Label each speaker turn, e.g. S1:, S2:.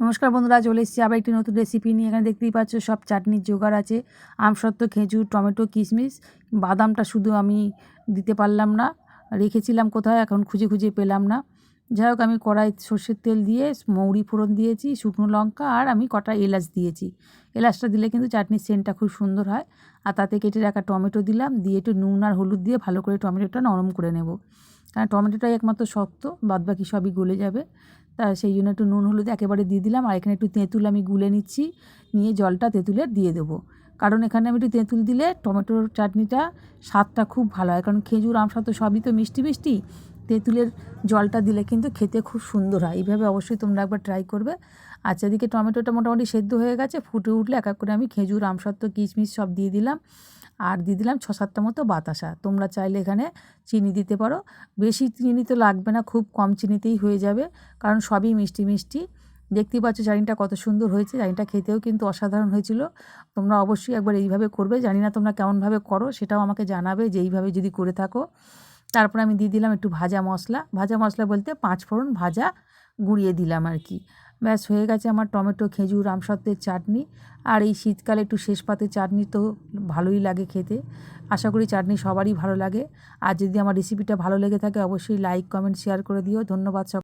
S1: নমস্কার বন্ধুরা, চলে এসেছি আবার একটি নতুন রেসিপি নিয়ে। এখানে দেখতেই পাচ্ছ সব চাটনির জোগাড় আছে। আমসত্ত্ব, খেজুর, টমেটো, কিশমিশ, বাদামটা শুধু আমি দিতে পারলাম না, রেখেছিলাম কোথায়, এখন খুঁজে খুঁজে পেলাম না। যাই হোক, আমি কড়াই সর্ষের তেল দিয়ে মৌরি ফোড়ন দিয়েছি, শুকনো লঙ্কা আর আমি কটা এলাচ দিয়েছি। এলাচটা দিলে কিন্তু চাটনির সেন্টটা খুব সুন্দর হয়। আর তাতে কেটে রাখা টমেটো দিলাম, দিয়ে একটু নুন আর হলুদ দিয়ে ভালো করে টমেটোটা নরম করে নেব, কারণ টমেটোটাই একমাত্র শক্ত, বাদবাকি সবই গলে যাবে। তা সেই জন্য একটু নুন হলুদ একেবারে দিয়ে দিলাম। আর এখানে একটু তেঁতুল আমি গুলে নিচ্ছি, নিয়ে জলটা তেঁতুলের দিয়ে দেবো, কারণ এখানে আমি একটু তেঁতুল দিলে টমেটোর চাটনিটা স্বাদটা খুব ভালো হয়। কারণ খেজুর, আমসত্ত্ব সবই তো মিষ্টি মিষ্টি, তেঁতুলের জলটা দিলে কিন্তু খেতে খুব সুন্দর হয়। এইভাবে অবশ্যই তোমরা একবার ট্রাই করবে। আচ্ছা, এদিকে টমেটোটা মোটামুটি সেদ্ধ হয়ে গেছে, ফুটে উঠলে এক এক করে আমি খেজুর, আমসত্ত্ব, কিশমিশ সব দিয়ে দিলাম। আর দিয়ে দিলাম 6-7টা মতো বাতাসা। তোমরা চাইলে এখানে চিনি দিতে পারো, বেশি চিনি তো লাগবে না, খুব কম চিনিতেই হয়ে যাবে, কারণ সবই মিষ্টি মিষ্টি। দেখতেই পাচ্ছ চাটনিটা কত সুন্দর হয়েছে, চাটনিটা খেতেও কিন্তু অসাধারণ হয়েছিল। তোমরা অবশ্যই একবার এইভাবে করবে। জানি না তোমরা কেমনভাবে করো, সেটাও আমাকে জানাবে যে এইভাবে যদি করে থাকো। তারপর আমি দিয়ে দিলাম একটু ভাজা মশলা, ভাজা মশলা বলতে 5 ফোড়ন ভাজা গুঁড়িয়ে দিলাম আর কি। ব্যাস হয়ে গেছে আমার টমেটো, খেজুর, আমসত্ত্বের চাটনি। আর এই শীতকালে একটু শেষ পাতে চাটনি তো ভালোই লাগে খেতে। আশা করি চাটনি সবারই ভালো লাগে। আর যদি আমার রেসিপিটা ভালো লেগে থাকে অবশ্যই লাইক, কমেন্ট, শেয়ার করে দিও। ধন্যবাদ।